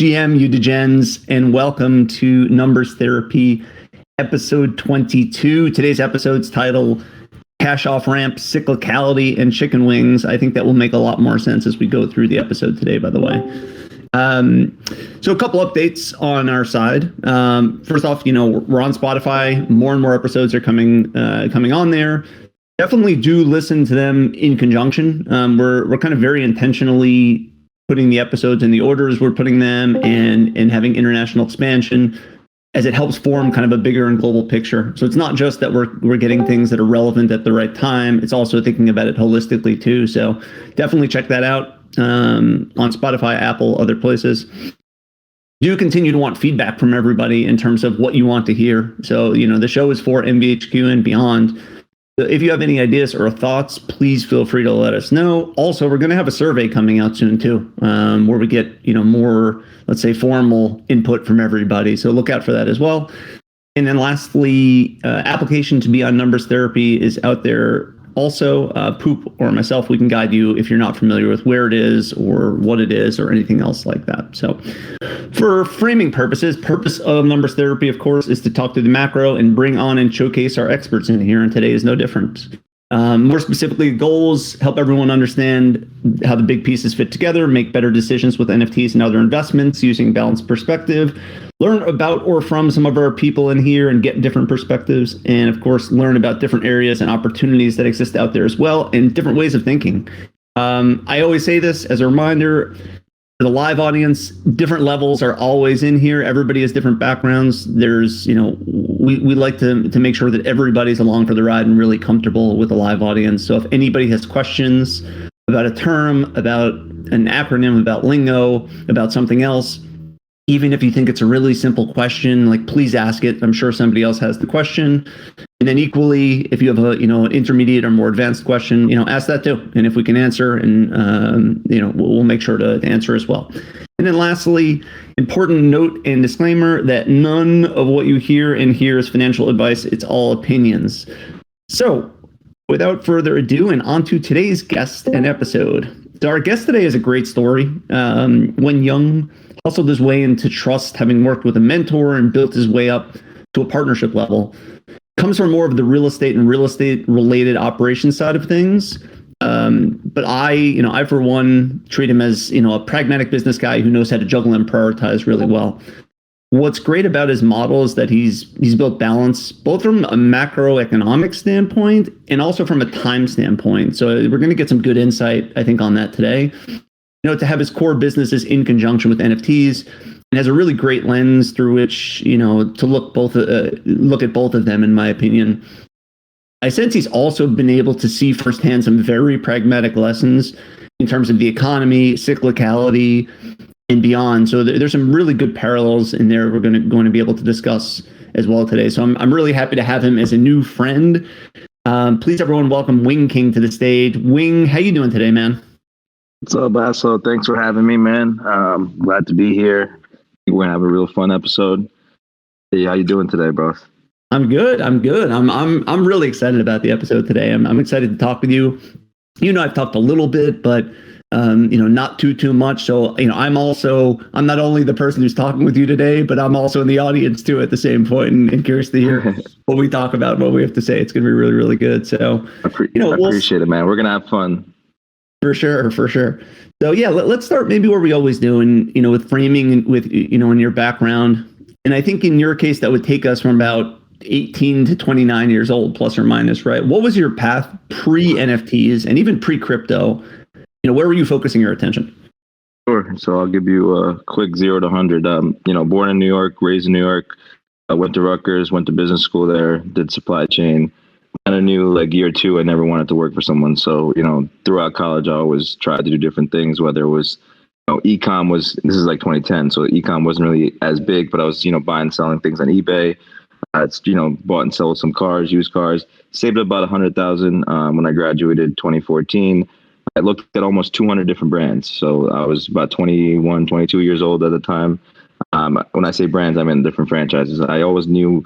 GM, you degens, and welcome to Numbers Therapy, episode 22. Today's episode's title, Cash Off Ramp, Cyclicality, and Chicken Wings. I think that will make a lot more sense as we go through the episode today, by the way. So a couple updates on our side. First off, we're on Spotify. More and more episodes are coming on there. Definitely do listen to them in conjunction. We're kind of very intentionally putting the episodes in the orders we're putting them and having international expansion as it helps form kind of a bigger and global picture. So it's not just that we're getting things that are relevant at the right time. It's also thinking about it holistically too. So definitely check that out on Spotify, Apple, other places. Do continue to want feedback from everybody in terms of what you want to hear. So, the show is for MVHQ and beyond. If you have any ideas or thoughts, please feel free to let us know. Also, we're going to have a survey coming out soon too, where we get, more, let's say, formal input from everybody. So look out for that as well. And then lastly, application to be on Numbers Therapy is out there. Also, Poop or myself, we can guide you if you're not familiar with where it is or what it is or anything else like that. So for framing purposes, purpose of Numbers Therapy, of course, is to talk through the macro and bring on and showcase our experts in here. And today is no different. More specifically, goals, help everyone understand how the big pieces fit together, make better decisions with NFTs and other investments using balanced perspective, learn about or from some of our people in here and get different perspectives, and of course, learn about different areas and opportunities that exist out there as well, and different ways of thinking. I always say this as a reminder, for the live audience, different levels are always in here. Everybody has different backgrounds. There's, we like to make sure that everybody's along for the ride and really comfortable with the live audience. So if anybody has questions about a term, about an acronym, about lingo, about something else, even if you think it's a really simple question, please ask it. I'm sure somebody else has the question. And then equally, if you have an intermediate or more advanced question, ask that too. And if we can answer, and we'll make sure to answer as well. And then lastly, important note and disclaimer that none of what you hear in here is financial advice. It's all opinions. So without further ado, and on to today's guest and episode. So our guest today is a great story. When young, hustled his way into trust, having worked with a mentor and built his way up to a partnership level. Comes from more of the real estate and real estate related operations side of things. But I for one treat him as, a pragmatic business guy who knows how to juggle and prioritize really well. What's great about his model is that he's built balance, both from a macroeconomic standpoint and also from a time standpoint. So we're going to get some good insight, I think, on that today. To have his core businesses in conjunction with NFTs, and has a really great lens through which, to look at both of them, in my opinion. I sense he's also been able to see firsthand some very pragmatic lessons in terms of the economy, cyclicality, and beyond. So there's some really good parallels in there we're going to be able to discuss as well today. So I'm really happy to have him as a new friend. Please, everyone, welcome Wingking to the stage. Wing, how you doing today, man? What's up, Basso? Thanks for having me, man. Glad to be here. We're gonna have a real fun episode. Hey, how you doing today, bro? I'm good. I'm really excited about the episode today. I'm excited to talk with you. I've talked a little bit, but not too much. So I'm not only the person who's talking with you today, but I'm also in the audience too at the same point, and curious to hear what we talk about and what we have to say. It's gonna be really, really good. So I appreciate it, man. We're gonna have fun. For sure. So yeah, let's start maybe where we always do, and with framing, with in your background, and I think in your case that would take us from about 18 to 29 years old, plus or minus, right? What was your path pre NFTs and even pre crypto? Where were you focusing your attention? Sure. So I'll give you a quick 0 to 100. Born in New York, raised in New York. I went to Rutgers, went to business school there, did supply chain. And I knew year two, I never wanted to work for someone. So, throughout college, I always tried to do different things, whether it was, e-com this is 2010. So e-com wasn't really as big, but I was, buying and selling things on eBay. It's, bought and sold some cars, used cars, saved up about 100,000 when I graduated 2014. I looked at almost 200 different brands. So I was about 21, 22 years old at the time. When I say brands, I mean different franchises. I always knew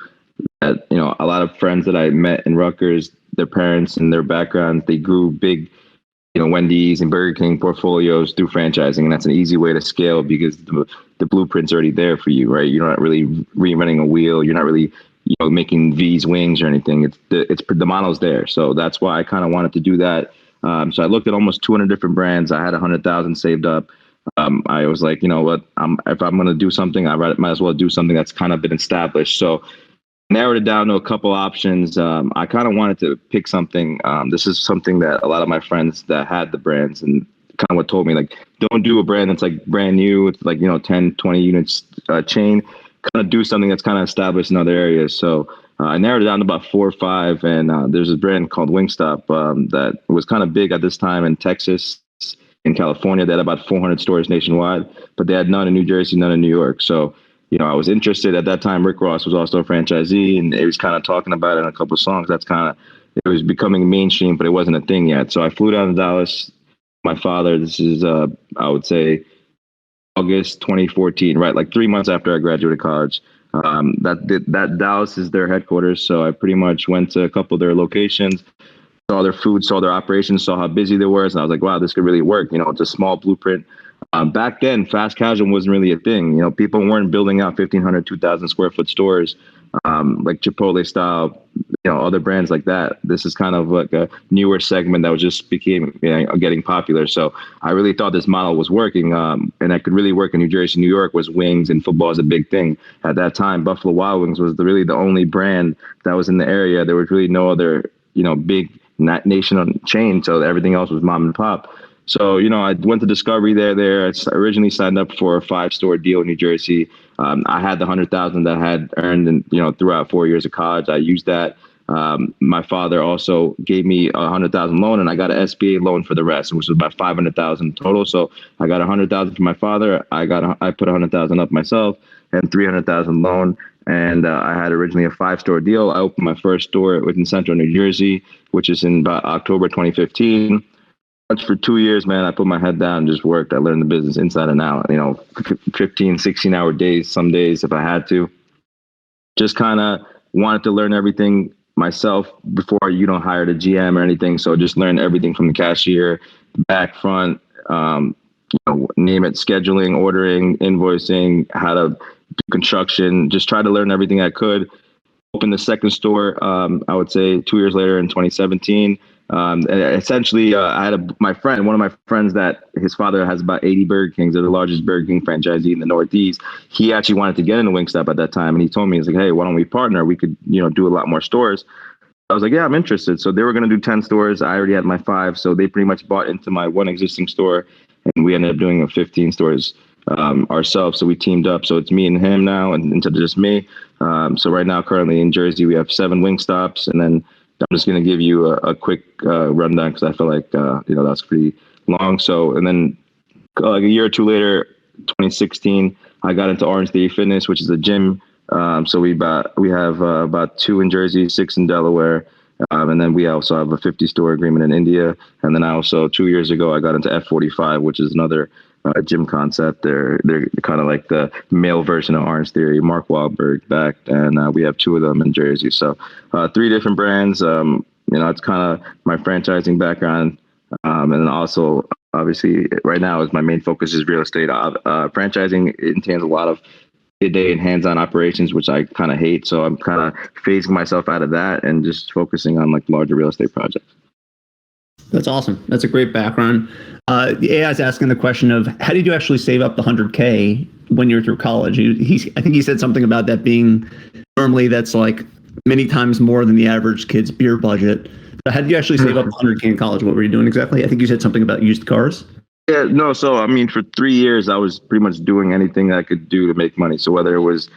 that, a lot of friends that I met in Rutgers, their parents and their backgrounds, they grew big Wendy's and Burger King portfolios through franchising, and that's an easy way to scale because the blueprint's already there for you, right? You're not really reinventing a wheel. You're not really making V's wings or anything. It's the model's there, so that's why I kind of wanted to do that. So I looked at almost 200 different brands. I had 100,000 saved up. I was like, you know what? If I'm going to do something, I might as well do something that's kind of been established. So narrowed it down to a couple options. I kind of wanted to pick something. This is something that a lot of my friends that had the brands and kind of what told me, like, don't do a brand that's like brand new. It's like, 10, 20 units chain. Kind of do something that's kind of established in other areas. So I narrowed it down to about 4 or 5. And there's a brand called Wingstop that was kind of big at this time in Texas. In California, they had about 400 stores nationwide, but they had none in New Jersey, none in New York. So I was interested at that time. Rick Ross was also a franchisee, and he was kind of talking about it in a couple of songs. It was becoming mainstream, but it wasn't a thing yet. So I flew down to Dallas. My father, this is, I would say, August 2014, right? Like 3 months after I graduated college. That Dallas is their headquarters. So I pretty much went to a couple of their locations, saw their food, saw their operations, saw how busy they were. And I was like, wow, this could really work. It's a small blueprint. Back then, fast casual wasn't really a thing. People weren't building out 1,500, 2,000 square foot stores like Chipotle style, other brands like that. This is kind of like a newer segment that was just getting popular. So I really thought this model was working, and that could really work in New Jersey. New York was wings, and football is a big thing. At that time, Buffalo Wild Wings was really the only brand that was in the area. There was really no other, big national chain. So everything else was mom and pop. So, I went to Discovery there. I originally signed up for a 5-store deal in New Jersey. I had the 100,000 that I had earned, and throughout 4 years of college, I used that. My father also gave me a 100,000 loan, and I got an SBA loan for the rest, which was about 500,000 total. So I got 100,000 from my father. I put 100,000 up myself and 300,000 loan. And I had originally a 5-store deal. I opened my first store within Central New Jersey, which is in about October 2015. For 2 years, man, I put my head down and just worked. I learned the business inside and out, 15, 16-hour days, some days if I had to. Just kind of wanted to learn everything myself before you don't hire the GM or anything. So just learn everything from the cashier, back, front, name it, scheduling, ordering, invoicing, how to do construction. Just try to learn everything I could. Opened the second store, I would say 2 years later in 2017. And essentially, I had one of my friends that his father has about 80 Burger Kings. They're the largest Burger King franchisee in the Northeast. He actually wanted to get into Wingstop at that time. And he told me, he's like, hey, why don't we partner? We could, do a lot more stores. I was like, yeah, I'm interested. So they were going to do 10 stores. I already had my 5. So they pretty much bought into my one existing store. And we ended up doing 15 stores ourselves. So we teamed up. So it's me and him now, and instead of just me. So right now, currently in Jersey, we have 7 Wingstops. And then I'm just going to give you a quick rundown because I feel like, that's pretty long. So, and then like a year or two later, 2016, I got into Orange Theory Fitness, which is a gym. So we have about 2 in Jersey, 6 in Delaware. And then we also have a 50-store agreement in India. And then I also, 2 years ago, I got into F45, which is another gym concept. They're kind of like the male version of Orange Theory. Mark Wahlberg backed, and we have 2 of them in Jersey. So 3 different brands. It's kind of my franchising background, and then also obviously right now is my main focus is real estate. Franchising entails a lot of day-to-day and hands-on operations, which I kind of hate. So I'm kind of phasing myself out of that and just focusing on like larger real estate projects. That's awesome. That's a great background. The AI is asking the question of how did you actually save up the 100K when you're through college? I think he said something about that being normally that's like many times more than the average kid's beer budget. So how did you actually save up the 100K in college? What were you doing exactly? I think you said something about used cars. Yeah, no. So, I mean, for 3 years, I was pretty much doing anything I could do to make money. So whether it was,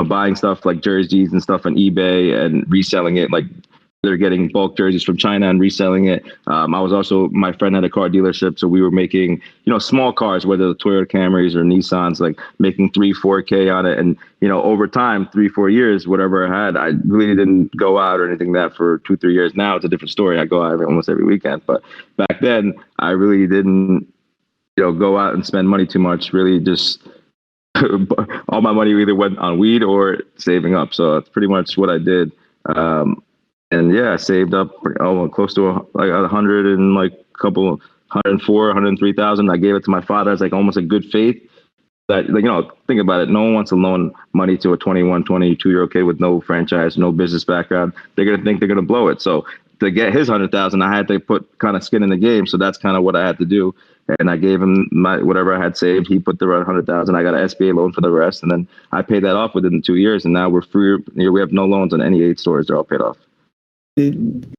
buying stuff like jerseys and stuff on eBay and reselling it, like they're getting bulk jerseys from China and reselling it. I was also, my friend had a car dealership. So we were making, small cars, whether the Toyota Camrys or Nissans, like making 3-4K on it. And, over time, 3-4 years, whatever I had, I really didn't go out or anything that for 2-3 years. Now it's a different story. I go out almost every weekend. But back then, I really didn't, go out and spend money too much. Really just all my money either went on weed or saving up. So that's pretty much what I did. And yeah, I saved up close to like 100 and like a couple 104, 103,000. I gave it to my father as like almost a good faith. That, like, think about it. No one wants to loan money to a 21, 22-year-old kid with no franchise, no business background. They're going to think they're going to blow it. So to get his 100,000, I had to put kind of skin in the game. So that's kind of what I had to do. And I gave him my whatever I had saved. He put the 100,000. I got an SBA loan for the rest, and then I paid that off within 2 years. And now we're free. We have no loans on any 8 stores. They're all paid off.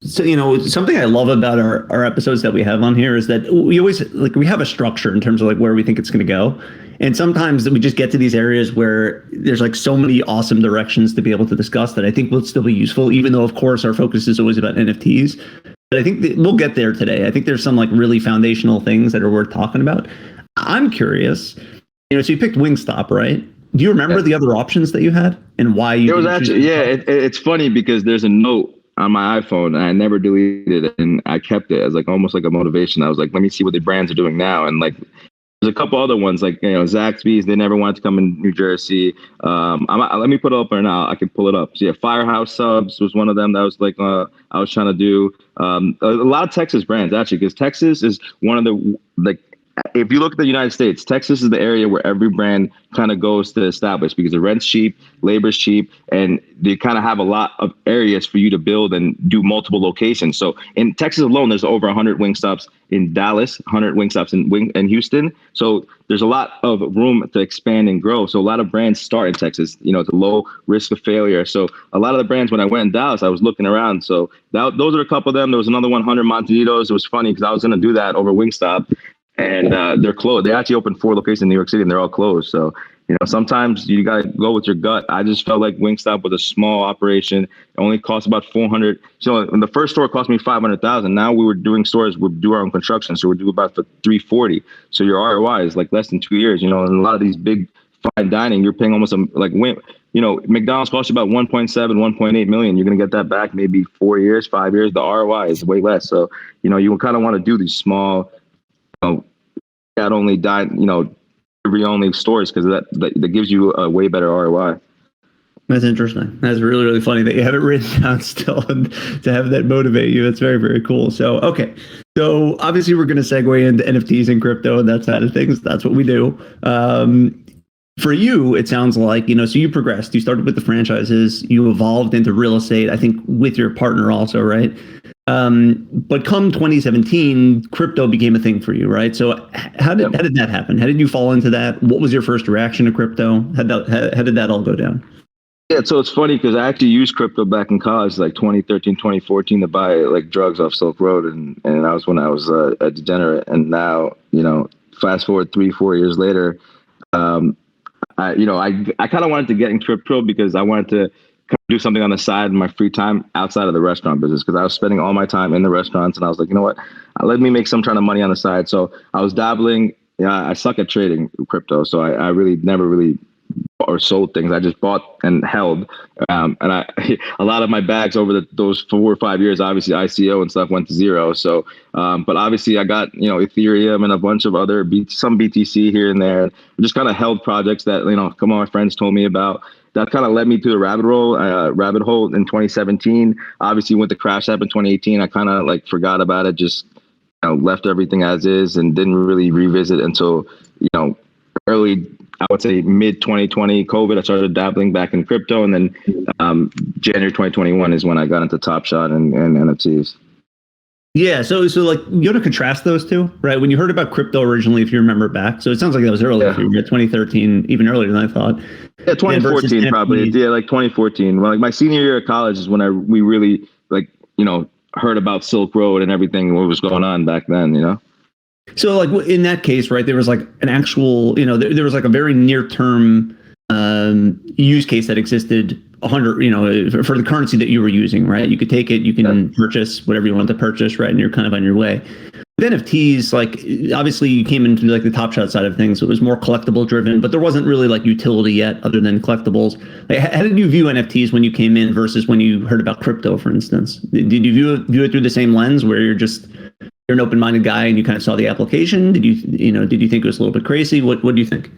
So, something I love about our episodes that we have on here is that we always we have a structure in terms of like where we think it's going to go. And sometimes we just get to these areas where there's like so many awesome directions to be able to discuss that I think will still be useful, even though, of course, our focus is always about NFTs. But I think that we'll get there today. I think there's some like really foundational things that are worth talking about. I'm curious, so you picked Wingstop, right? Do you remember the other options that you had and why you? There was actually, it's funny because there's a note on my iPhone and I never deleted it, and I kept it as like almost like a motivation. I was like, let me see what the brands are doing now, and like there's a couple other ones like Zaxby's. They never wanted to come in New Jersey. Let me put it up right now. I can pull it up. So yeah, Firehouse Subs was one of them that was like I was trying to do. A lot of Texas brands actually, because Texas is one of the like. If you look at the United States, Texas is the area where every brand kind of goes to establish because the rent's cheap, labor's cheap, and they kind of have a lot of areas for you to build and do multiple locations. So in Texas alone, there's over 100 Wingstops in Dallas, 100 Wingstops in Houston. So there's a lot of room to expand and grow. So a lot of brands start in Texas, it's a low risk of failure. So a lot of the brands, when I went in Dallas, I was looking around. So those are a couple of them. There was another 100 Montanitos. It was funny because I was going to do that over Wingstop. And they're closed. They actually opened 4 locations in New York City, and they're all closed. So, sometimes you got to go with your gut. I just felt like Wingstop was a small operation. It only cost about 400. So, when the first store cost me 500,000. Now we were doing stores. We do our own construction, so we do about 340. So your ROI is like less than 2 years. And a lot of these big fine dining, you're paying almost McDonald's costs you about 1.7, 1.8 million. You're gonna get that back maybe 4 years, 5 years. The ROI is way less. So, you kind of want to do these small. That only delivery only stores because that gives you a way better ROI. That's interesting. That's really, really funny that you have it written down still and to have that motivate you. That's very, very cool. So, okay. So obviously we're going to segue into NFTs and crypto and that side of things. That's what we do. For you, it sounds like, so you progressed. You started with the franchises. You evolved into real estate, I think, with your partner also, right? But come 2017, crypto became a thing for you, right? So how did that happen? How did you fall into that? What was your first reaction to crypto? How did that all go down? Yeah, so it's funny because I actually used crypto back in college, like 2013, 2014, to buy like drugs off Silk Road, and that was when I was a degenerate. And now, fast forward 3-4 years later, I kind of wanted to get in crypto because I wanted to do something on the side in my free time outside of the restaurant business because I was spending all my time in the restaurants, and I was like, you know what, let me make some kind of money on the side. So I was dabbling. I suck at trading crypto, so I really never really or sold things. I just bought and held, and a lot of my bags over those 4 or 5 years, obviously ICO and stuff went to zero. So, but obviously I got Ethereum and a bunch of other some BTC here and there. I just kind of held projects that some of my friends told me about. That kind of led me to the rabbit hole in 2017. Obviously, when the crash happened in 2018, I kind of forgot about it, just left everything as is, and didn't really revisit until early, I would say mid 2020, COVID. I started dabbling back in crypto, and then January 2021 is when I got into Top Shot and NFTs. Yeah, so you want to contrast those two, right? When you heard about crypto originally, if you remember back, so it sounds like that was earlier. Yeah. You were at 2013, even earlier than I thought. Yeah, 2014 probably. Yeah, 2014. Well, my senior year of college is when we really heard about Silk Road and everything, what was going on back then. So in that case, right, there was an actual, there was a very near term use case that existed 100, for the currency that you were using, right? You could take it, you can purchase whatever you want to purchase, right? And you're kind of on your way. With NFTs, obviously you came into the Top Shot side of things. So it was more collectible driven, but there wasn't really utility yet other than collectibles. How did you view NFTs when you came in versus when you heard about crypto, for instance? Did you view it through the same lens where you're an open-minded guy and you kind of saw the application? Did you think it was a little bit crazy? What do you think?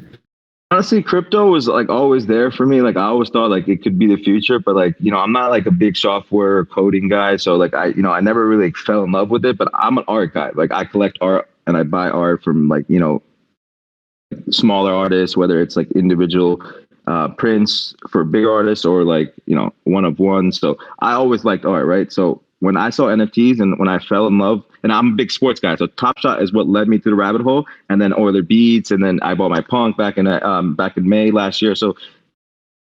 Honestly, crypto was always there for me. I always thought it could be the future, but I'm not a big software coding guy. So I never really fell in love with it, but I'm an art guy. I collect art and I buy art from like, smaller artists, whether it's like individual prints for big artists or like, one of one. So I always liked art, right? So when I saw NFTs and when I fell in love, and I'm a big sports guy, so Top Shot is what led me to the rabbit hole, and then Oiler Beats, and then I bought my Punk back in May last year. So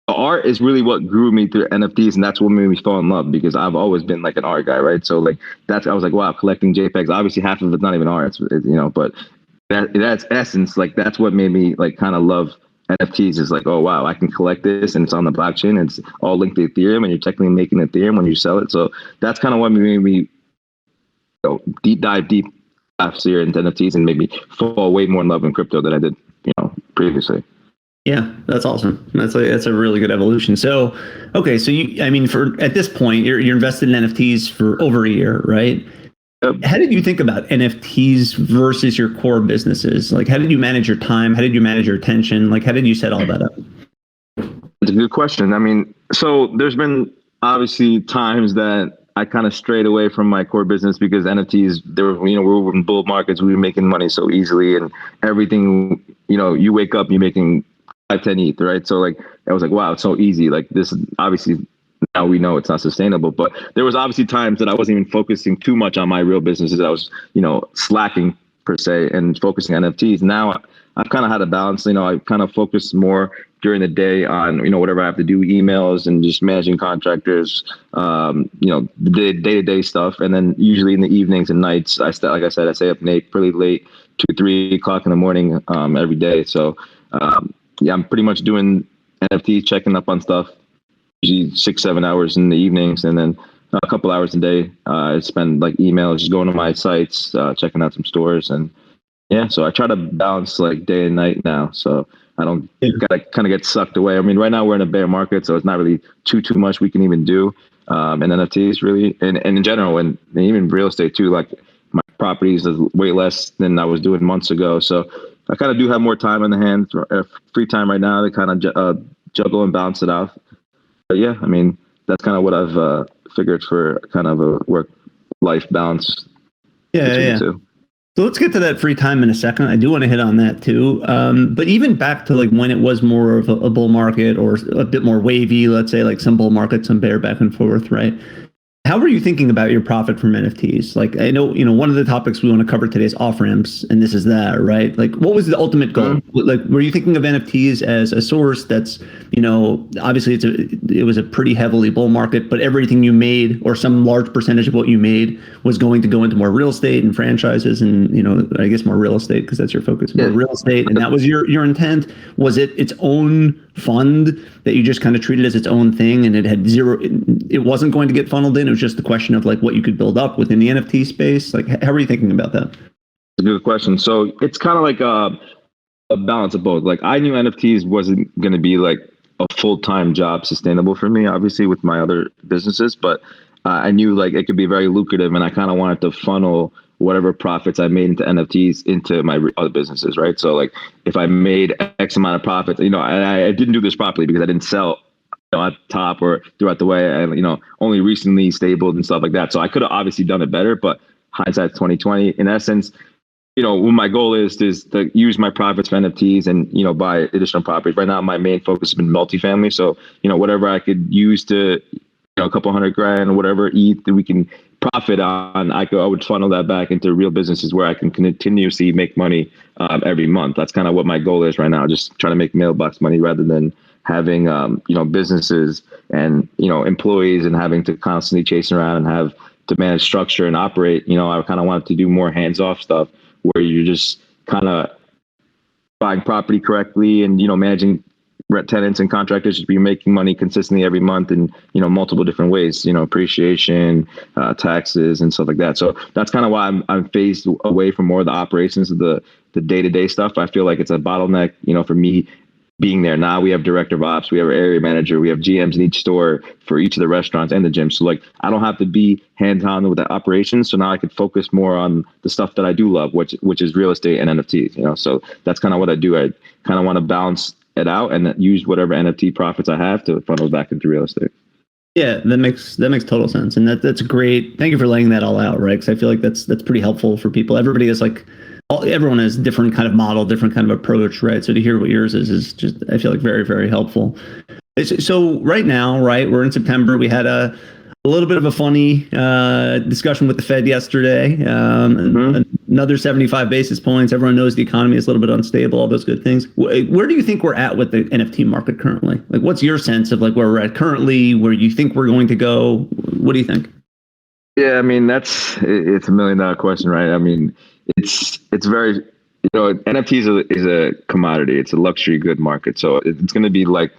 the art is really what grew me through NFTs, and that's what made me fall in love because I've always been like an art guy, right? So like I was like, wow, collecting JPEGs. Obviously, half of it's not even art, but that's essence. Like that's what made me like kind of love NFTs. Is like, oh wow, I can collect this, and it's on the blockchain, and it's all linked to Ethereum, and you're technically making Ethereum when you sell it. So that's kind of what made me dive deep last year into NFTs and made me fall way more in love in crypto than I did, previously. Yeah, that's awesome. That's a really good evolution. So, okay, so for at this point, you're invested in NFTs for over a year, right? Yep. How did you think about NFTs versus your core businesses? Like, how did you manage your time? How did you manage your attention? Like, how did you set all that up? It's a good question. So there's been obviously times that I kind of strayed away from my core business because NFTs, we were in bull markets, we were making money so easily, and everything, you wake up, you're making 5-10 ETH, right? So like, I was like, wow, it's so easy. Like this, obviously now we know it's not sustainable, but there was obviously times that I wasn't even focusing too much on my real businesses. I was, slacking per se and focusing on NFTs. Now I've kind of had a balance. I kind of focus more during the day on, whatever I have to do, emails and just managing contractors, the day-to-day stuff. And then usually in the evenings and nights, like I said, I stay up pretty late, 2-3 o'clock in the morning every day. So I'm pretty much doing NFT, checking up on stuff, usually 6-7 hours in the evenings, and then a couple hours a day. I spend like emails, just going to my sites, checking out some stores, and so I try to balance like day and night now, so I don't gotta kind of get sucked away. Right now we're in a bear market, so it's not really too much we can even do in NFTs really, and in general, and even real estate too. Like my properties is way less than I was doing months ago, so I kind of do have more time on the hands, free time right now to kind of juggle and balance it out. But that's kind of what I've figured for kind of a work-life balance. Yeah. So let's get to that free time in a second. I do want to hit on that too. But even back to like when it was more of a bull market or a bit more wavy, let's say like some bull market, some bear back and forth, right? How were you thinking about your profit from NFTs? Like, I know, one of the topics we want to cover today is off ramps, and this is that, right? Like, what was the ultimate goal? Like, were you thinking of NFTs as a source that's, obviously it was a pretty heavily bull market, but everything you made or some large percentage of what you made was going to go into more real estate and franchises and, I guess more real estate because that's your focus, more real estate. And that was your intent. Was it its own fund that you just kind of treated as its own thing and it had zero, it wasn't going to get funneled in? It was just the question of like what you could build up within the NFT space. Like, how are you thinking about that? It's a good question. So it's kind of like a balance of both. Like I knew NFTs wasn't going to be like a full-time job sustainable for me, obviously with my other businesses, but I knew like it could be very lucrative, and I kind of wanted to funnel whatever profits I made into NFTs into my other businesses, right? So like if I made X amount of profits, I didn't do this properly because I didn't sell at top or throughout the way, and only recently stabled and stuff like that. So I could have obviously done it better, but hindsight's 2020. In essence, what my goal is to use my profits for NFTs and buy additional properties. Right now, my main focus has been multifamily. So whatever I could use to a couple $100,000 or whatever ETH that we can profit on, I would funnel that back into real businesses where I can continuously make money every month. That's kind of what my goal is right now. Just trying to make mailbox money rather than having businesses and employees and having to constantly chase around and have to manage structure and operate. I kind of wanted to do more hands-off stuff where you're just kind of buying property correctly and managing rent tenants and contractors should be making money consistently every month in multiple different ways, appreciation, taxes and stuff like that. So that's kind of why I'm phased away from more of the operations of the day-to-day stuff. I feel like it's a bottleneck, for me being there. Now we have director of ops, we have our area manager, we have GMs in each store for each of the restaurants and the gym. So like I don't have to be hands-on with the operations. So now I could focus more on the stuff that I do love, which is real estate and NFTs. So that's kind of what I do. I kind of want to balance it out and use whatever NFT profits I have to funnel back into real estate. Yeah, that makes total sense, and that's great. Thank you for laying that all out, right? Because I feel like that's pretty helpful for people. Everybody has like everyone has different kind of model, different kind of approach, right? So to hear what yours is just, I feel like, very, very helpful. So right now, right, we're in September. We had a little bit of a funny discussion with the Fed yesterday. Another 75 basis points. Everyone knows the economy is a little bit unstable, all those good things. Where do you think we're at with the NFT market currently? Like, what's your sense of like where we're at currently, where you think we're going to go? What do you think? Yeah, I mean, it's $1 million question, right? I mean, it's very, NFTs is a commodity. It's a luxury good market. So it's going to be like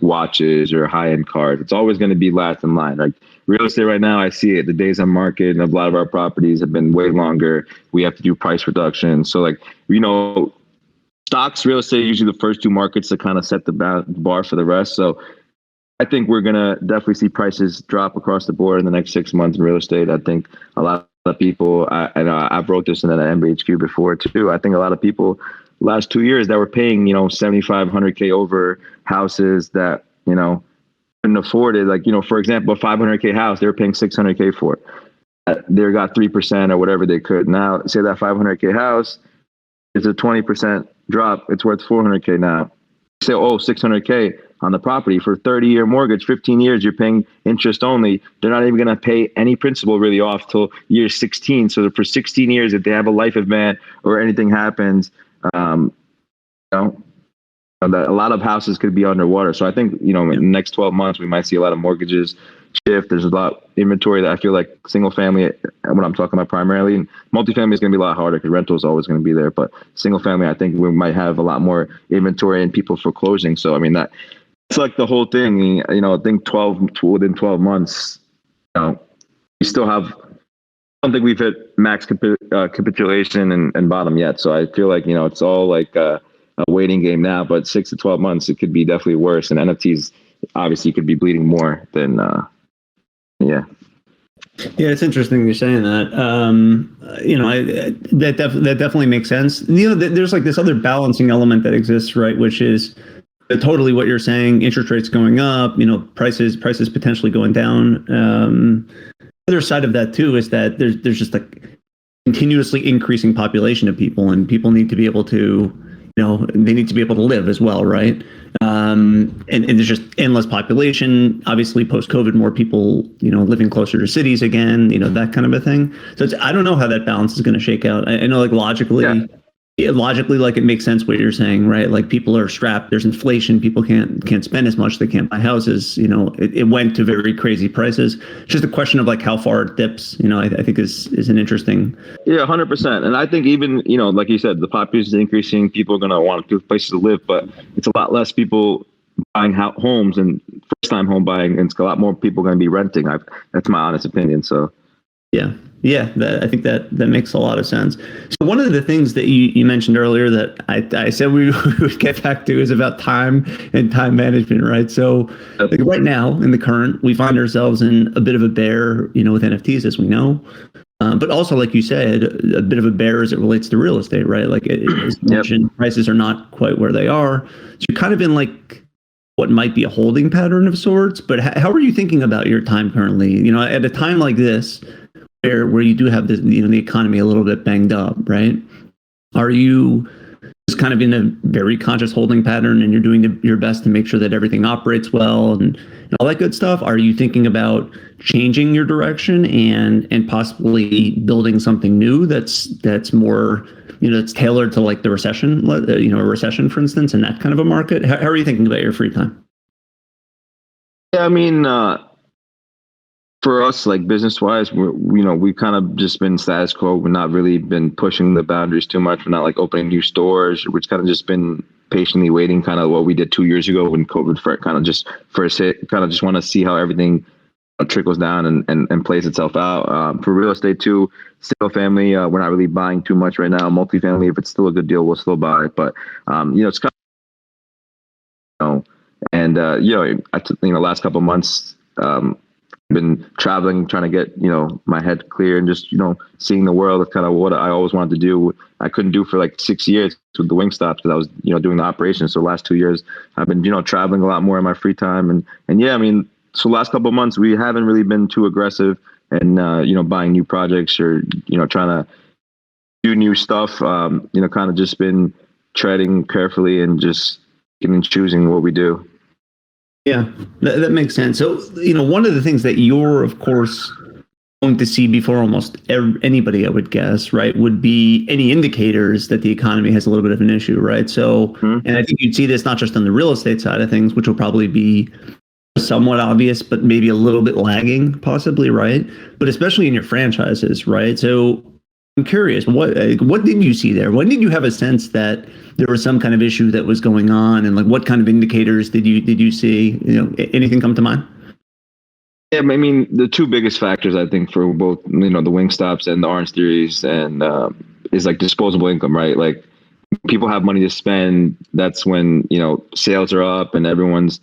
watches or high-end cars. It's always going to be last in line. Like real estate right now, I see it. The days on market and a lot of our properties have been way longer. We have to do price reduction. So stocks, real estate, usually the first two markets to kind of set the bar for the rest. So I think we're going to definitely see prices drop across the board in the next 6 months in real estate. I think a lot of people, and I've wrote this in an MVHQ before too. I think a lot of people last 2 years that were paying, 7,500K over houses that, couldn't afford it. Like, for example, a 500K house, they were paying 600K for it. They got 3% or whatever they could. Now, say that 500K house is a 20% drop. It's worth 400K now. Say, 600K on the property for 30-year mortgage, 15 years, you're paying interest only. They're not even going to pay any principal really off till year 16. So for 16 years, if they have a life event or anything happens, that a lot of houses could be underwater. So I think, in the next 12 months, we might see a lot of mortgages shift. There's a lot of inventory that I feel like single family, what I'm talking about primarily, and multifamily is going to be a lot harder because rental is always going to be there. But single family, I think we might have a lot more inventory and people foreclosing. So, I mean, it's like the whole thing, I think within 12 months, we still have, I don't think we've hit max capitulation and bottom yet. So I feel like, it's all like a waiting game now, but 6 to 12 months, it could be definitely worse. And NFTs obviously could be bleeding more than, yeah. Yeah, it's interesting you're saying that. That definitely makes sense. There's like this other balancing element that exists, right? Which is totally what you're saying. Interest rates going up, prices potentially going down. The other side of that too is that there's just like continuously increasing population of people, and people need to be able to, they need to be able to live as well, right? And there's just endless population. Obviously, post-COVID, more people, living closer to cities again, that kind of a thing. So I don't know how that balance is going to shake out. I know, like logically, like it makes sense what you're saying, right? Like people are strapped. There's inflation. People can't spend as much. They can't buy houses. It went to very crazy prices. It's just a question of like how far it dips. I think is an interesting. Yeah, 100%. And I think even like you said, the population is increasing. People are going to want places to live, but it's a lot less people buying homes and first-time home buying, and it's a lot more people going to be renting. That's my honest opinion. So. Yeah, I think that makes a lot of sense. So one of the things that you mentioned earlier that I said we would get back to is about time and time management, right? So like right now in the current, we find ourselves in a bit of a bear, with NFTs, as we know. But also, like you said, a bit of a bear as it relates to real estate, right? Like as you mentioned, prices are not quite where they are. So you're kind of in like what might be a holding pattern of sorts. But how are you thinking about your time currently? At a time like this, where you do have the economy a little bit banged up, right? Are you just kind of in a very conscious holding pattern, and you're doing your best to make sure that everything operates well and all that good stuff? Are you thinking about changing your direction and possibly building something new that's more, that's tailored to like the recession, a recession, for instance, in that kind of a market? How are you thinking about your free time? Yeah, I mean, for us, like business-wise, we've kind of just been status quo. We've not really been pushing the boundaries too much. We're not like opening new stores. We've kind of just been patiently waiting, kind of what we did 2 years ago when COVID first hit. Kind of just want to see how everything trickles down and plays itself out. For real estate too, single family, we're not really buying too much right now. Multifamily, if it's still a good deal, we'll still buy it. But it's kind of, last couple of months. Been traveling, trying to get my head clear and just seeing the world. That's kind of what I always wanted to do. I couldn't do for like 6 years with the Wingstops because I was doing the operation. So the last 2 years I've been traveling a lot more in my free time and yeah, I mean, so last couple of months we haven't really been too aggressive and buying new projects or trying to do new stuff. Kind of just been treading carefully and just choosing what we do. Yeah, that makes sense. So, one of the things that you're, of course, going to see before almost anybody, I would guess, right, would be any indicators that the economy has a little bit of an issue, right? So, and I think you'd see this not just on the real estate side of things, which will probably be somewhat obvious, but maybe a little bit lagging, possibly, right? But especially in your franchises, right? So I'm curious, what did you see there? When did you have a sense that there was some kind of issue that was going on, and like what kind of indicators did you see? Anything come to mind? Yeah, I mean, the two biggest factors I think for both the Wingstops and the Orange Theories and is like disposable income, right? Like people have money to spend. That's when sales are up and everyone's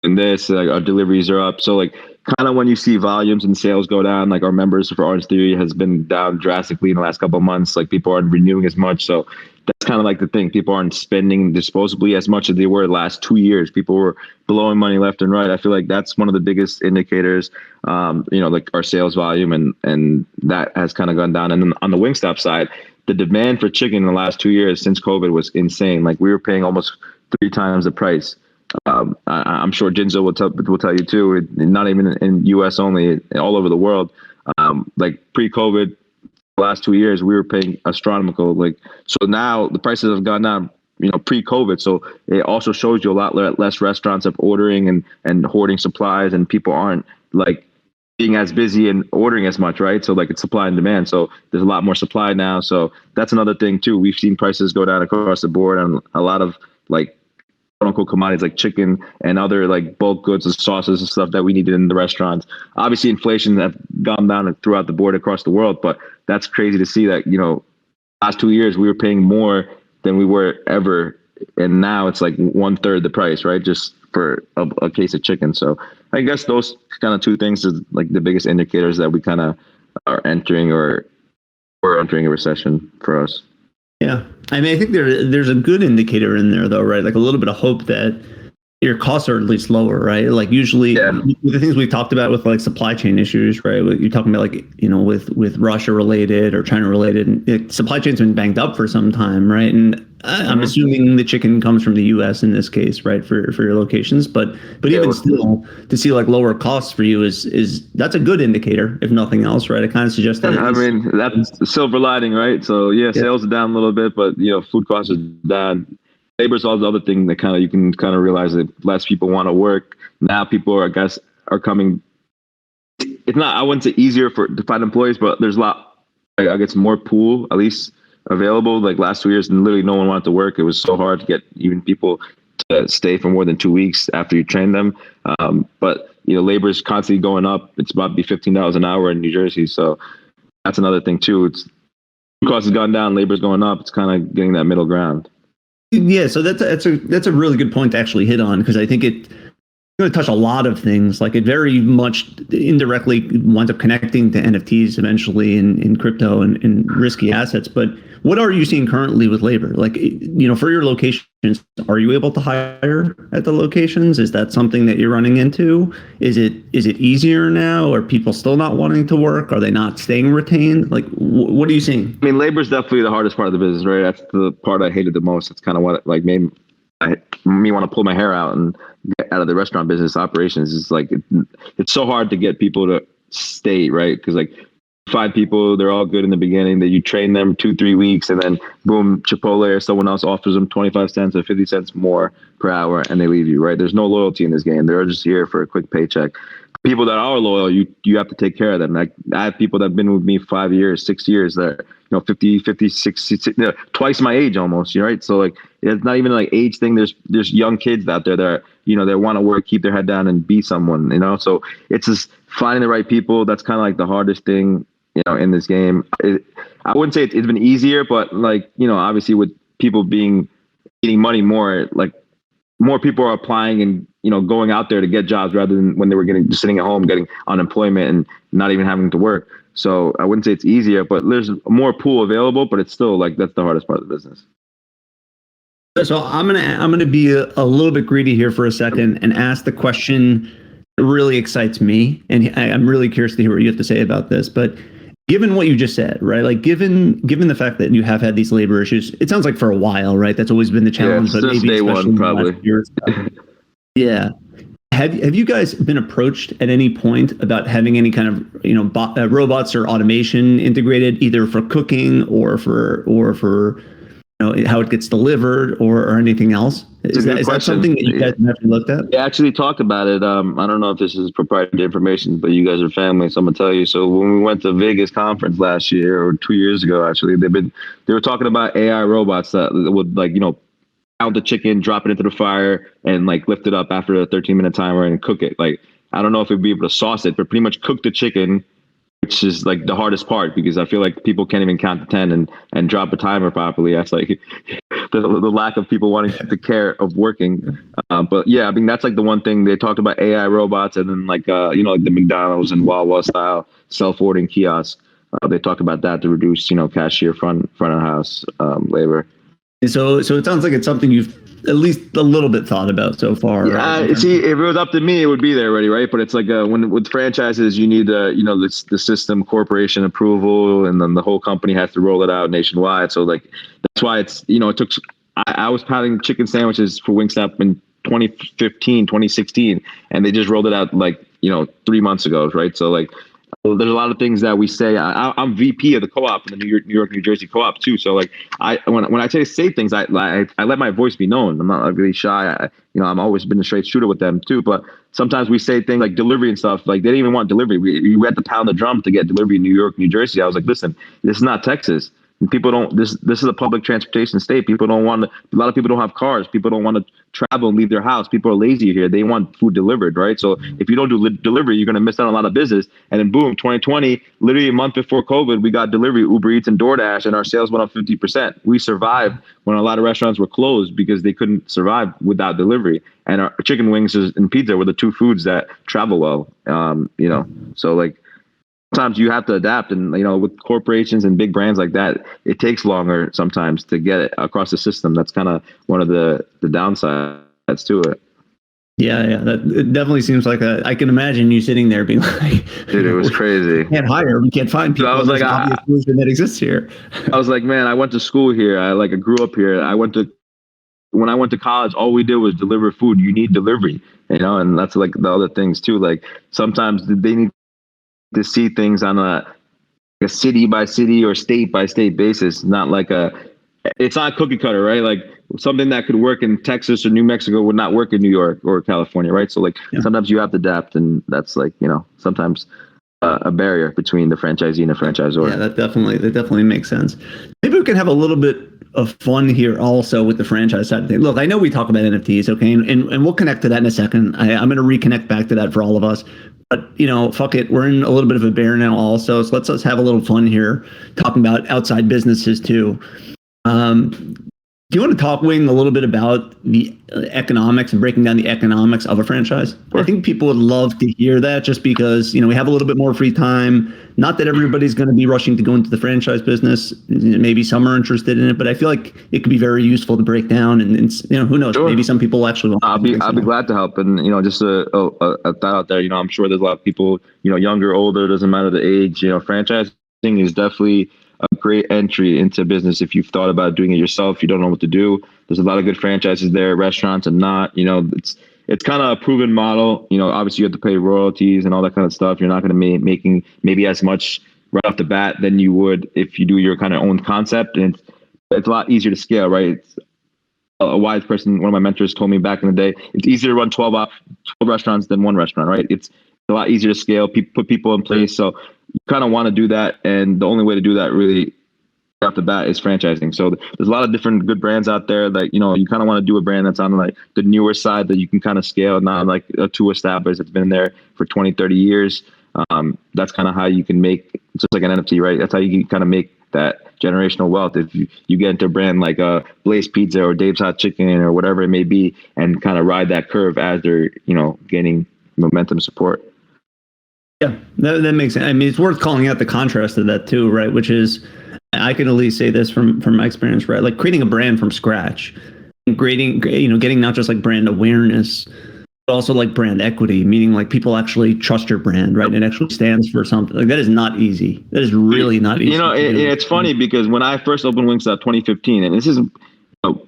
in this. Like our deliveries are up, so like kind of when you see volumes and sales go down, like our members for Orange Theory has been down drastically in the last couple of months. Like people aren't renewing as much, so that's kind of like the thing. People aren't spending disposably as much as they were the last 2 years. People were blowing money left and right. I feel like that's one of the biggest indicators. Like our sales volume and that has kind of gone down. And then on the Wingstop side, the demand for chicken in the last 2 years since COVID was insane. Like we were paying almost 3 times the price. I'm sure Jinzo will tell you too. Not even in U.S. only, all over the world. Like pre-COVID, the last 2 years, we were paying astronomical. Like so now the prices have gone down. Pre-COVID, so it also shows you a lot less restaurants of ordering and hoarding supplies, and people aren't like being as busy and ordering as much, right? So like it's supply and demand. So there's a lot more supply now. So that's another thing too. We've seen prices go down across the board on a lot of like quote unquote commodities like chicken and other like bulk goods and sauces and stuff that we needed in the restaurants. Obviously inflation have gone down throughout the board across the world, but that's crazy to see that, last 2 years we were paying more than we were ever. And now it's like 1/3 the price, right? Just for a case of chicken. So I guess those kind of two things is like the biggest indicators that we kind of are entering or we're entering a recession for us. Yeah. I mean, I think there's a good indicator in there though, right? Like a little bit of hope that your costs are at least lower, right? Like usually the things we've talked about with like supply chain issues, right? You're talking about like, with Russia related or China related, and supply chain's been banged up for some time, right? And I'm assuming the chicken comes from the US in this case, right? For your locations. But even still, to see like lower costs for you is that's a good indicator, if nothing else, right? It kind of suggests that. I mean, that's the silver lining, right? So sales are down a little bit, but food costs are down. Labor is all the other thing that you can realize that less people want to work. Now people I guess are coming. It's not, I wouldn't say easier to find employees, but there's a lot, I guess more pool at least available. Like last 2 years and literally no one wanted to work. It was so hard to get even people to stay for more than 2 weeks after you train them. But labor is constantly going up. It's about to be $15 an hour in New Jersey. So that's another thing too. It's cost has gone down, labor's going up. It's kind of getting that middle ground. Yeah, so that's a really good point to actually hit on, because I think it's going to touch a lot of things. Like it very much indirectly winds up connecting to NFTs eventually in crypto and risky assets. But what are you seeing currently with labor? Like, for your locations, are you able to hire at the locations? Is that something that you're running into? Is it easier now? Are people still not wanting to work? Are they not staying retained? Like, what are you seeing? I mean, labor is definitely the hardest part of the business, right? That's the part I hated the most. That's kind of what like made me want to pull my hair out and get out of the restaurant business operations. It's like it's so hard to get people to stay, right? Because like 5 people, they're all good in the beginning, that you train them 2-3 weeks, and then boom, Chipotle or someone else offers them 25 cents or 50 cents more per hour and they leave you, right? There's no loyalty in this game. They're just here for a quick paycheck. People that are loyal, you have to take care of them. Like I have people that have been with me 5 years, 6 years, that 50, 60, twice my age almost, right? So like it's not even like age thing. There's young kids out there that they want to work, keep their head down and be someone, So it's just finding the right people. That's kind of like the hardest thing, in this game. I wouldn't say it's been easier, but like, obviously with people getting money more, like more people are applying and, going out there to get jobs rather than when they were just sitting at home, getting unemployment and not even having to work. So I wouldn't say it's easier, but there's more pool available, but it's still like, that's the hardest part of the business. So I'm gonna be a little bit greedy here for a second and ask the question that really excites me, and I'm really curious to hear what you have to say about this. But Given what you just said, right? Like given the fact that you have had these labor issues, it sounds like for a while, right? That's always been the challenge, but maybe day one, probably. Yeah. Have you guys been approached at any point about having any kind of robots or automation integrated, either for cooking or for how it gets delivered or anything else? Is that something that you guys have actually looked at? We actually talked about it. I don't know if this is proprietary information, but you guys are family, so I'm gonna tell you. So when we went to Vegas conference last year or 2 years ago, actually, they were talking about AI robots that would pound the chicken, drop it into the fire, and lift it up after a 13-minute timer and cook it. I don't know if it'd be able to sauce it, but pretty much cook the chicken, which is the hardest part, because I feel like people can't even count to 10 and drop a timer properly. That's the lack of people wanting the care of working. But yeah, I mean, that's the one thing they talked about: AI robots, and then the McDonald's and Wawa style self-ordering kiosk. They talked about that to reduce cashier front of house labor. So it sounds like it's something you've at least a little bit thought about so far. Right? See, if it was up to me, it would be there already, right? But it's when with franchises, you need the system corporation approval, and then the whole company has to roll it out nationwide. So that's why it's it took. I was pounding chicken sandwiches for Wingstop in 2015, 2016, and they just rolled it out 3 months ago, right? So there's a lot of things that we say. I'm VP of the co-op in the New York, New Jersey co-op too. So when I say things, I let my voice be known. I'm not really shy. I'm always been a straight shooter with them too. But sometimes we say things like delivery and stuff. They didn't even want delivery. We had to pound the drum to get delivery in New York, New Jersey. I was like, listen, this is not Texas. People don't. This is a public transportation state. People don't want to. A lot of people don't have cars. People don't want to travel and leave their house. People are lazy here. They want food delivered, right? So if you don't do delivery, you're going to miss out on a lot of business. And then boom, 2020, literally a month before COVID, we got delivery, Uber Eats and DoorDash, and our sales went up 50%. We survived when a lot of restaurants were closed because they couldn't survive without delivery. And our chicken wings and pizza were the two foods that travel well. So sometimes you have to adapt, and with corporations and big brands like that, it takes longer sometimes to get it across the system. That's kind of one of the downsides to it. Yeah, it definitely seems like I can imagine you sitting there being like, dude, it was crazy. We can't hire, we can't find people. So I was obvious solution that exists here. I was like, man, I went to school here. I grew up here. When I went to college, all we did was deliver food. You need delivery, and that's the other things too. Sometimes they need to see things on a city by city or state by state basis, not it's not cookie cutter, right? Something that could work in Texas or New Mexico would not work in New York or California, right? So sometimes you have to adapt, and that's sometimes a barrier between the franchisee and the franchisor. Yeah, that definitely makes sense. Maybe we can have a little bit of fun here also with the franchise side of things. Look, I know we talk about NFTs, okay, and we'll connect to that in a second. I'm going to reconnect back to that for all of us. But fuck it, we're in a little bit of a bear now also, so let's have a little fun here talking about outside businesses too. Do you want to talk, Wing, a little bit about the economics and breaking down the economics of a franchise? Sure. I think people would love to hear that, just because we have a little bit more free time. Not that everybody's going to be rushing to go into the franchise business. Maybe some are interested in it, but I feel like it could be very useful to break down. And who knows? Sure. Maybe some people actually want. I'll be glad to help. And just a thought out there. I'm sure there's a lot of people. Younger, older, doesn't matter the age. Franchising is definitely a great entry into business. If you've thought about doing it yourself, you don't know what to do. There's a lot of good franchises there, restaurants and not. It's kind of a proven model. Obviously you have to pay royalties and all that kind of stuff. You're not going to be making maybe as much right off the bat than you would if you do your kind of own concept. And it's a lot easier to scale, right? It's a wise person, one of my mentors told me back in the day, it's easier to run 12 restaurants than one restaurant, right? It's a lot easier to scale, put people in place. So you kind of want to do that, and the only way to do that really off the bat is franchising. So there's a lot of different good brands out there that you kind of want to do a brand that's on the newer side that you can kind of scale, not too established that's been there for 20, 30 years. That's kind of how you can make, just like an NFT, right? That's how you can kind of make that generational wealth. If you get into a brand like Blaze Pizza or Dave's Hot Chicken or whatever it may be, and kind of ride that curve as they're gaining momentum support. Yeah, that makes sense. I mean, it's worth calling out the contrast of that too, right? Which is, I can at least say this from my experience, right? Creating a brand from scratch, and getting not just brand awareness, also like brand equity, meaning like people actually trust your brand, right? And it actually stands for something. Like that is not easy. That is really not easy. It's funny because when I first opened Wingstop 2015, and this is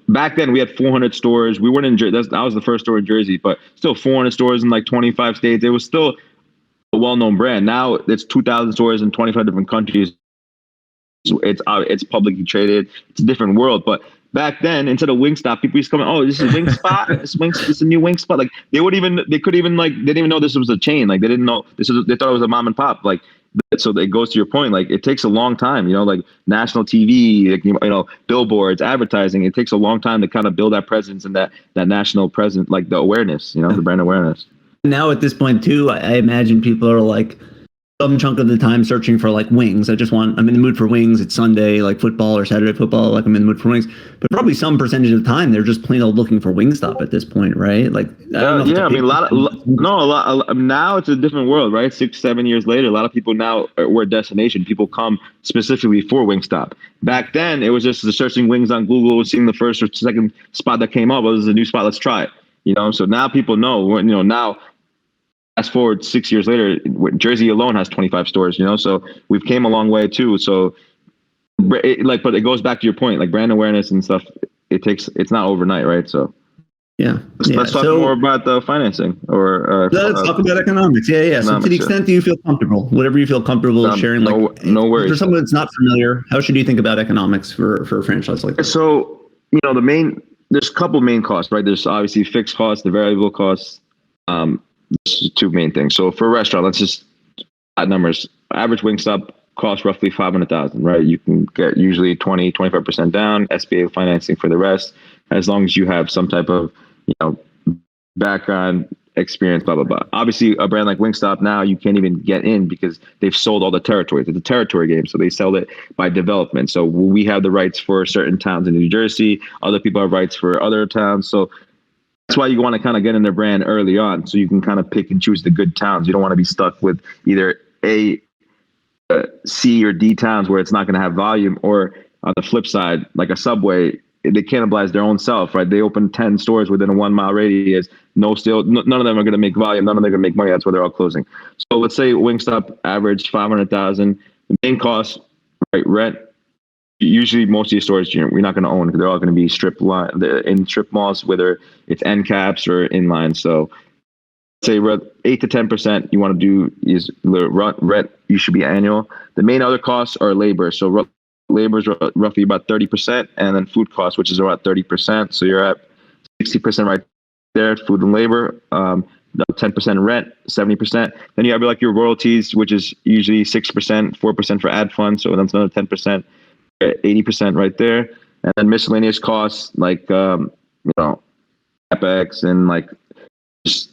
back then we had 400 stores. We weren't in Jersey. That was the first store in Jersey, but still 400 stores in like 25 states. It was still a well-known brand. Now it's 2,000 stores in 25 different countries. It's publicly traded. It's a different world. But back then, instead of Wingstop, people used to come, oh, this is Wing Spot. This is a new Wing Spot. Like they didn't even know this was a chain. Like they didn't know they thought it was a mom and pop. Like so it goes to your point. Like it takes a long time. Like national TV, like, billboards, advertising. It takes a long time to kind of build that presence and that national presence, like the awareness. The brand awareness. Now at this point too, I imagine people are like some chunk of the time searching for like wings. I'm in the mood for wings. It's Sunday, like football or Saturday football. Like I'm in the mood for wings, but probably some percentage of the time they're just plain old looking for Wingstop at this point, right? Like, now it's a different world, right? 6-7 years later, a lot of people now we're a destination. People come specifically for Wingstop. Back then, it was just searching wings on Google, seeing the first or second spot that came up. Oh, this is a new spot. Let's try it. So now people know. Now. Fast forward 6 years later, Jersey alone has 25 stores, so we've came a long way too. So but it goes back to your point, like brand awareness and stuff. It's not overnight, right? So let's talk more about the financing let's talk about economics. Yeah. So to the extent that you feel comfortable, whatever you feel comfortable sharing, no worries. For someone that's not familiar, how should you think about economics for a franchise like this? So, there's a couple main costs, right? There's obviously fixed costs, the variable costs. Two main things. So for a restaurant, let's just add numbers. Average Wingstop costs roughly $500,000, right? You can get usually 20-25% down, SBA financing for the rest, as long as you have some type of background experience, blah blah blah. Obviously, a brand like Wingstop now you can't even get in because they've sold all the territories. It's a territory game, so they sell it by development. So we have the rights for certain towns in New Jersey. Other people have rights for other towns. So that's why you want to kind of get in their brand early on, so you can kind of pick and choose the good towns. You don't want to be stuck with either C or D towns where it's not going to have volume, or on the flip side, like a Subway, they cannibalize their own self, right? They open 10 stores within a 1 mile radius. None of them are going to make volume. None of them are going to make money. That's why they're all closing. So let's say Wingstop average $500,000. The main cost, right? Rent. Usually, most of these stores we're not going to own because they're all going to be in strip malls, whether it's end caps or inline. So, say 8 to 10% you want to do is rent. You should be annual. The main other costs are labor. So labor is roughly about 30%, and then food costs, which is about 30%. So you're at 60% right there, food and labor. 10% rent, 70%. Then you have like your royalties, which is usually 6%, 4% for ad funds. So that's another 10%. 80% right there, and then miscellaneous costs like CapEx and like just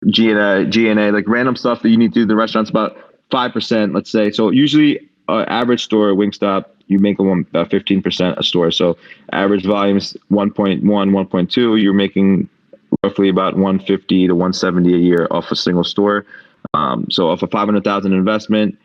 G&A, like random stuff that you need to do in the restaurants, about 5%, let's say. So usually average store Wingstop, you make about 15% a store. So average volumes 1.1, 1.2, you're making roughly about 150 to 170 a year off a single store. So off a 500,000 investment,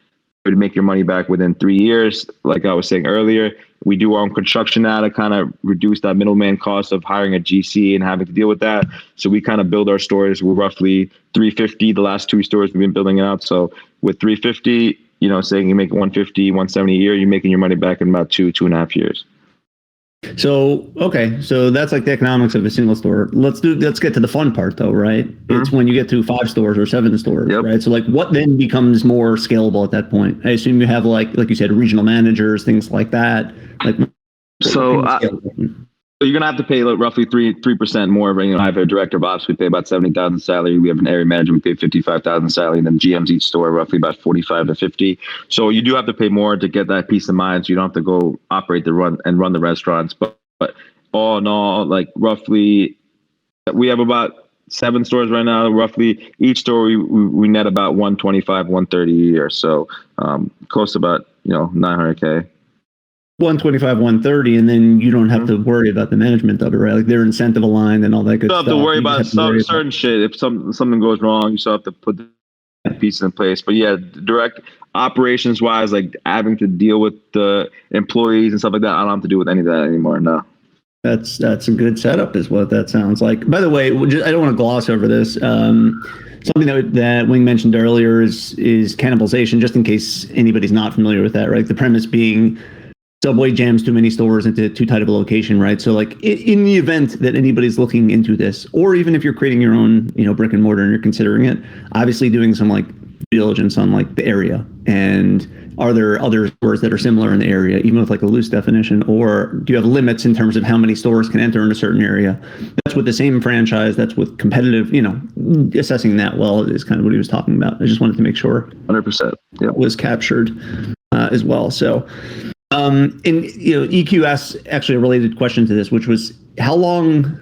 to make your money back within 3 years. Like I was saying earlier, we do our own construction now to kind of reduce that middleman cost of hiring a GC and having to deal with that. So we kind of build our stores. We're roughly 350. The last 2 stores we've been building it out. So with 350, saying you make 150, 170 a year, you're making your money back in about 2.5 years. So, okay. So that's like the economics of a single store. Let's get to the fun part though, right? Mm-hmm. It's when you get to 5 stores or 7 stores, yep. Right? So like what then becomes more scalable at that point? I assume you have like you said, regional managers, things like that. So you're going to have to pay roughly 3% more. I have a director of ops. We pay about $70,000 salary. We have an area manager. We pay $55,000 salary. And then GMs each store roughly about $45 to $50. So you do have to pay more to get that peace of mind. So you don't have to go operate run the restaurants. But all in all, like roughly, we have about 7 stores right now. Roughly each store we net about $125, $130 a year. So close to about $900K. 125, 130, and then you don't have to worry about the management of it, right? Like they're incentive aligned and all that good stuff. You don't have to worry about certain shit. If something goes wrong, you still have to put the pieces in place. But yeah, direct operations wise, like having to deal with the employees and stuff like that, I don't have to do with any of that anymore. No. That's a good setup, is what that sounds like. By the way, I don't want to gloss over this. Something that Wing mentioned earlier is cannibalization, just in case anybody's not familiar with that, right? The premise being Subway jams too many stores into too tight of a location, right? So like in the event that anybody's looking into this, or even if you're creating your own, brick and mortar and you're considering it, obviously doing some like due diligence on like the area, and are there other stores that are similar in the area, even with like a loose definition, or do you have limits in terms of how many stores can enter in a certain area? That's with the same franchise. That's with competitive, assessing that well is kind of what he was talking about. I just wanted to make sure 100%. Yeah, was captured as well. So, and EQ asked actually a related question to this, which was how long.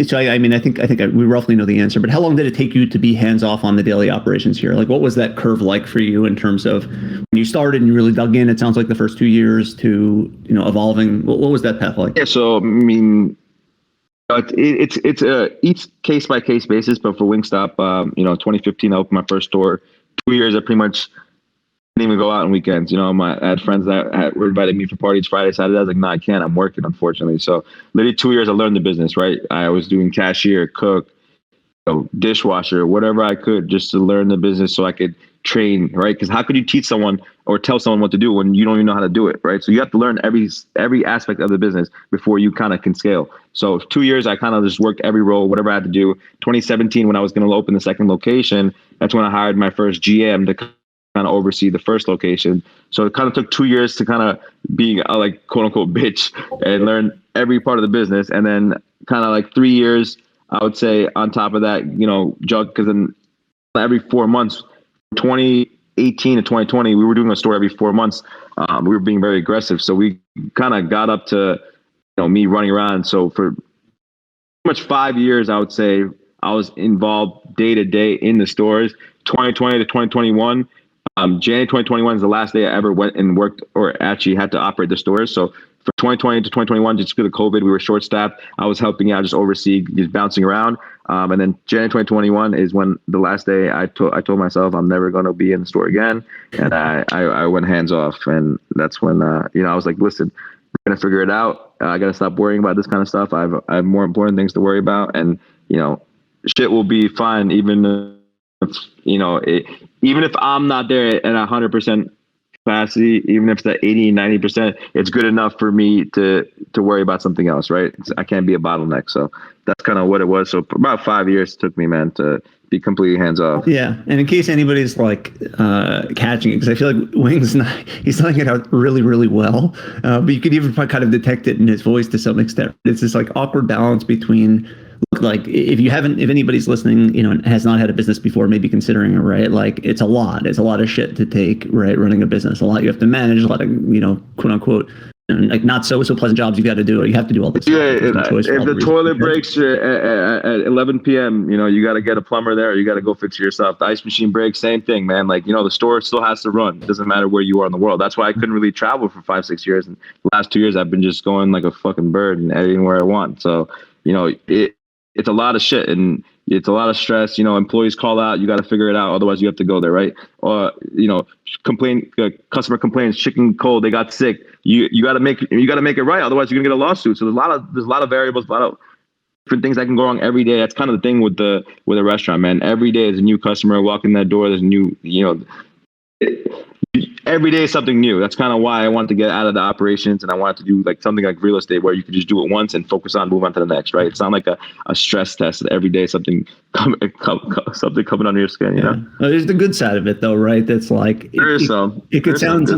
So I think we roughly know the answer, but how long did it take you to be hands off on the daily operations here? Like, what was that curve like for you in terms of when you started and you really dug in? It sounds like the first 2 years to evolving. What was that path like? Yeah, so I mean, it's each case by case basis. But for Wingstop, 2015, I opened my first store. 2 years, I pretty much didn't even go out on weekends. I had friends that were inviting me for parties Friday, Saturday. I was like, no, I can't. I'm working, unfortunately. So literally 2 years, I learned the business, right? I was doing cashier, cook, dishwasher, whatever I could just to learn the business so I could train, right? Because how could you teach someone or tell someone what to do when you don't even know how to do it, right? So you have to learn every aspect of the business before you kind of can scale. So 2 years, I kind of just worked every role, whatever I had to do. 2017, when I was going to open the second location, that's when I hired my first GM to kind of oversee the first location. So it kind of took 2 years to kind of be like quote unquote bitch and learn every part of the business. And then kind of like 3 years, I would say on top of that, jug, because then every 4 months, 2018 to 2020, we were doing a store every 4 months. We were being very aggressive. So we kind of got up to, me running around. So for pretty much 5 years, I would say I was involved day to day in the stores. 2020 to 2021. January 2021 is the last day I ever went and worked or actually had to operate the stores. So for 2020 to 2021, just because of COVID, we were short staffed. I was helping out, just oversee, just bouncing around. And then January 2021 is when the last day I told myself I'm never going to be in the store again. And I went hands off. And that's when, I was like, listen, we're going to figure it out. I got to stop worrying about this kind of stuff. I have more important things to worry about. And, shit will be fine. Even if I'm not there at 100% capacity, even if it's at 80, 90%, it's good enough for me to worry about something else, right? I can't be a bottleneck. So that's kind of what it was. So about 5 years it took me, man, to be completely hands off. Yeah. And in case anybody's like catching it, because I feel like he's telling it out really, really well. But you could even kind of detect it in his voice to some extent. It's this like awkward balance between, like if anybody's listening, and has not had a business before, maybe considering it, right? Like it's a lot of shit to take, right? Running a business, a lot you have to manage, a lot of, quote unquote, like not so pleasant jobs you got to do. You have to do all this. Yeah, if the toilet breaks at 11 p.m., you got to get a plumber there. You got to go fix it yourself. The ice machine breaks, same thing, man. Like, the store still has to run. It doesn't matter where you are in the world. That's why I couldn't really travel for 5-6 years. And the last 2 years, I've been just going like a fucking bird and editing where I want. So, it's a lot of shit and it's a lot of stress. Employees call out, you got to figure it out. Otherwise you have to go there. Right. Or, customer complains, chicken cold, they got sick. You got to make it right. Otherwise you're gonna get a lawsuit. So there's a lot of variables, a lot of different things that can go wrong every day. That's kind of the thing with a restaurant, man. Every day is a new customer walking that door. There's a new, every day is something new. That's kind of why I wanted to get out of the operations and I wanted to do like something like real estate where you could just do it once and focus on, move on to the next, right? It's not like a stress test that every day something coming under your skin, Well, there's the good side of it though, right? That's like, it could sound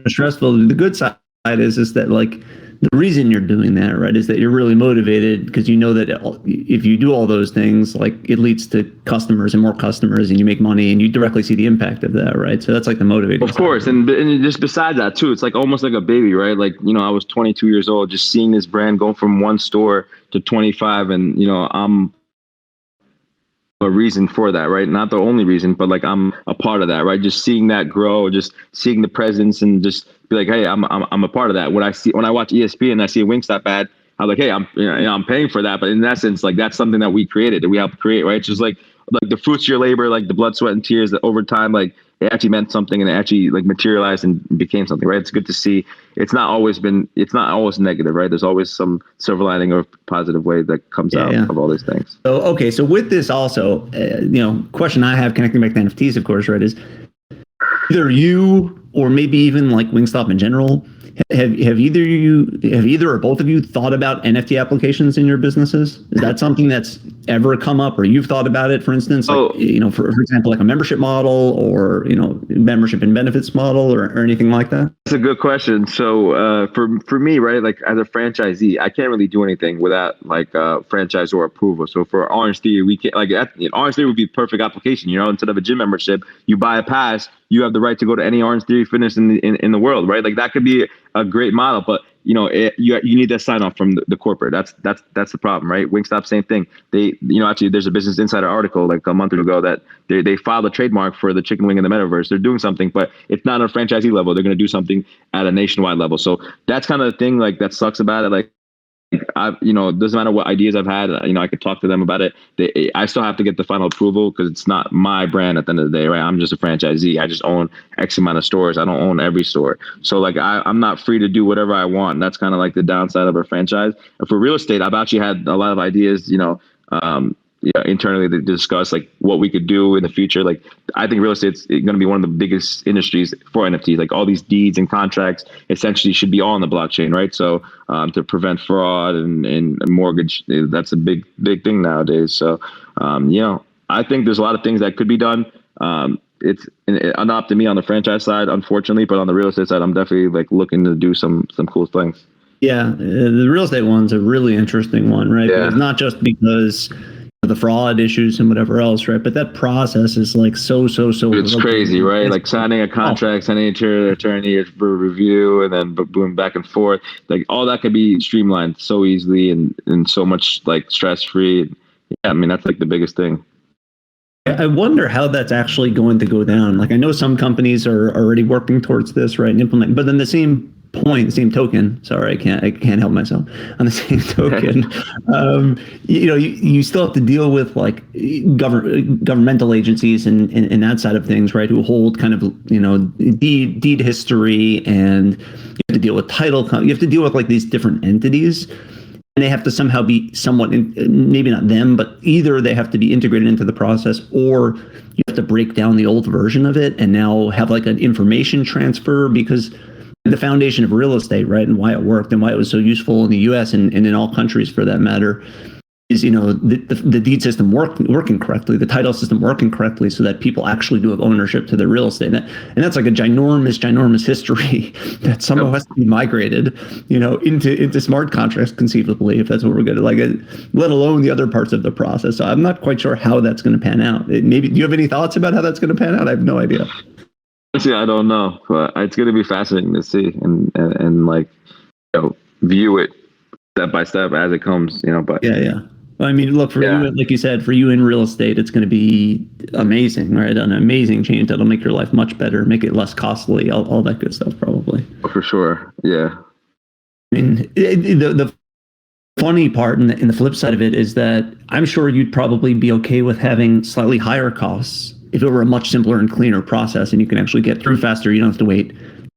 stressful. The good side is that like, the reason you're doing that, right, is that you're really motivated because you know that if you do all those things, like it leads to customers and more customers and you make money and you directly see the impact of that, right? So that's like the motivating Of course. And just besides that too, it's like almost like a baby, right? Like, I was 22 years old, just seeing this brand go from one store to 25 and, I'm a reason for that, right? Not the only reason, but like I'm a part of that, right? Just seeing that grow, just seeing the presence and just be like, hey, I'm a part of that. When I watch ESPN and I see a Wingstop ad, I'm like, hey, I'm paying for that. But in essence, like that's something that we created, that we helped create, right? It's just like the fruits of your labor, like the blood, sweat, and tears that over time, like it actually meant something and it actually like materialized and became something, right? It's good to see. It's not always negative, right? There's always some silver lining or positive way that comes out of all these things. So, okay. So with this also, question I have connecting back to NFTs, of course, right, is either you or maybe even like Wingstop in general, have either or both of you thought about NFT applications in your businesses? Is that something that's ever come up, or you've thought about it? For instance, like, for example, like a membership model, or membership and benefits model, or anything like that. That's a good question. So for me, right, like as a franchisee, I can't really do anything without like franchisor approval. So for Orange Theory, we can't Orange Theory would be the perfect application. Instead of a gym membership, you buy a pass, you have the right to go to any Orange Theory fitness in the world, right? Like that could be a great model, but you need that sign off from the corporate. That's the problem, right? Wingstop, same thing. They, actually, there's a Business Insider article like a month ago that they filed a trademark for the chicken wing in the metaverse. They're doing something, but it's not on a franchisee level. They're going to do something at a nationwide level. So that's kind of the thing, like that sucks about it. Like, it doesn't matter what ideas I've had, I could talk to them about it. I still have to get the final approval because it's not my brand at the end of the day, right? I'm just a franchisee. I just own X amount of stores. I don't own every store. So like I'm not free to do whatever I want. And that's kind of like the downside of a franchise. And for real estate, I've actually had a lot of ideas, internally to discuss like what we could do in the future. Like I think real estate's going to be one of the biggest industries for NFTs. Like all these deeds and contracts essentially should be all on the blockchain, right? So to prevent fraud and mortgage, that's a big thing nowadays. So I think there's a lot of things that could be done. It's not up to me on the franchise side, unfortunately, but on the real estate side, I'm definitely like looking to do some cool things. Yeah, the real estate one's a really interesting one, right? Yeah. Because not just because of the fraud issues and whatever else, right? But that process is like so. It's crazy, right? Like signing a contract, sending it to an attorney for review, and then boom, back and forth. Like all that could be streamlined so easily and so much like stress free. Yeah, I mean that's like the biggest thing. I wonder how that's actually going to go down. Like I know some companies are already working towards this, right, and implementing, but then the same token, sorry, I can't help myself. On the same token, you still have to deal with like governmental agencies and that side of things, right? Who hold kind of deed history, and you have to deal with title. You have to deal with like these different entities. And they have to somehow be somewhat, maybe not them, but either they have to be integrated into the process, or you have to break down the old version of it and now have like an information transfer, because the foundation of real estate, right, and why it worked and why it was so useful in the U.S. and in all countries for that matter, is the deed system working correctly, the title system working correctly, so that people actually do have ownership to their real estate. And that's like a ginormous history that somehow has to be migrated, into smart contracts, conceivably, if that's what we're good at, like, let alone the other parts of the process. So I'm not quite sure how that's going to pan out. Maybe, do you have any thoughts about how that's going to pan out? I have no idea. Honestly, I don't know, but it's going to be fascinating to see and like, view it step by step as it comes, but yeah. Well, I mean, look, for you, like you said, for you in real estate, it's going to be amazing, right? An amazing change that'll make your life much better, make it less costly, all that good stuff, probably. For sure, yeah. I mean, the funny part and the flip side of it is that I'm sure you'd probably be okay with having slightly higher costs if it were a much simpler and cleaner process, and you can actually get through faster. You don't have to wait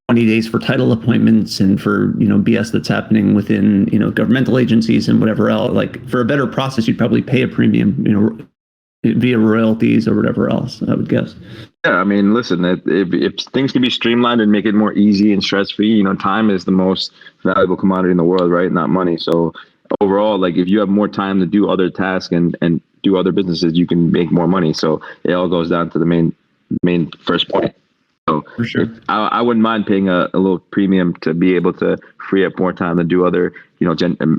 20 days for title appointments and for BS that's happening within governmental agencies and whatever else. Like for a better process, you'd probably pay a premium, via royalties or whatever else, I would guess. Yeah, I mean, listen, if things can be streamlined and make it more easy and stress-free, time is the most valuable commodity in the world, right? Not money. So overall, like if you have more time to do other tasks and do other businesses, you can make more money. So it all goes down to the main first point. So for sure, I wouldn't mind paying a little premium to be able to free up more time to do other,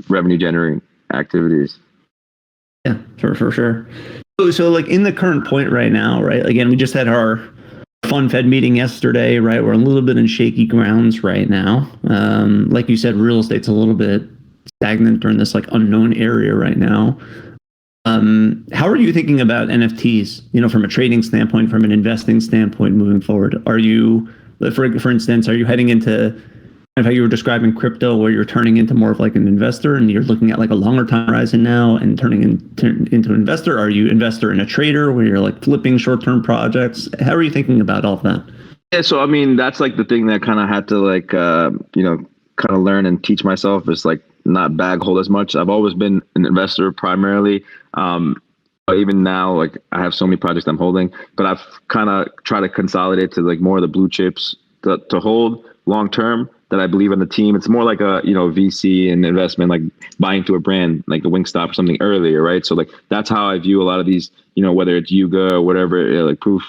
revenue generating activities. Yeah, for sure. So like in the current point right now, right? Again, we just had our fun-fed meeting yesterday, right? We're a little bit in shaky grounds right now. Like you said, real estate's a little bit stagnant or in this like unknown area right now. How are you thinking about NFTs, from a trading standpoint, from an investing standpoint moving forward? Are you, for instance, are you heading into of how you were describing crypto, where you're turning into more of like an investor and you're looking at like a longer time horizon now and turning into an investor? Are you investor in a trader where you're like flipping short-term projects? How are you thinking about all of that? Yeah, so I mean, that's like the thing that kind of had to like kind of learn and teach myself is like not bag hold as much. I've always been an investor primarily. But even now, like I have so many projects I'm holding, but I've kind of tried to consolidate to like more of the blue chips to hold long term that I believe in the team. It's more like a VC and investment, like buying to a brand like a Wingstop or something earlier, right? So like that's how I view a lot of these, whether it's Yuga or whatever, like Proof.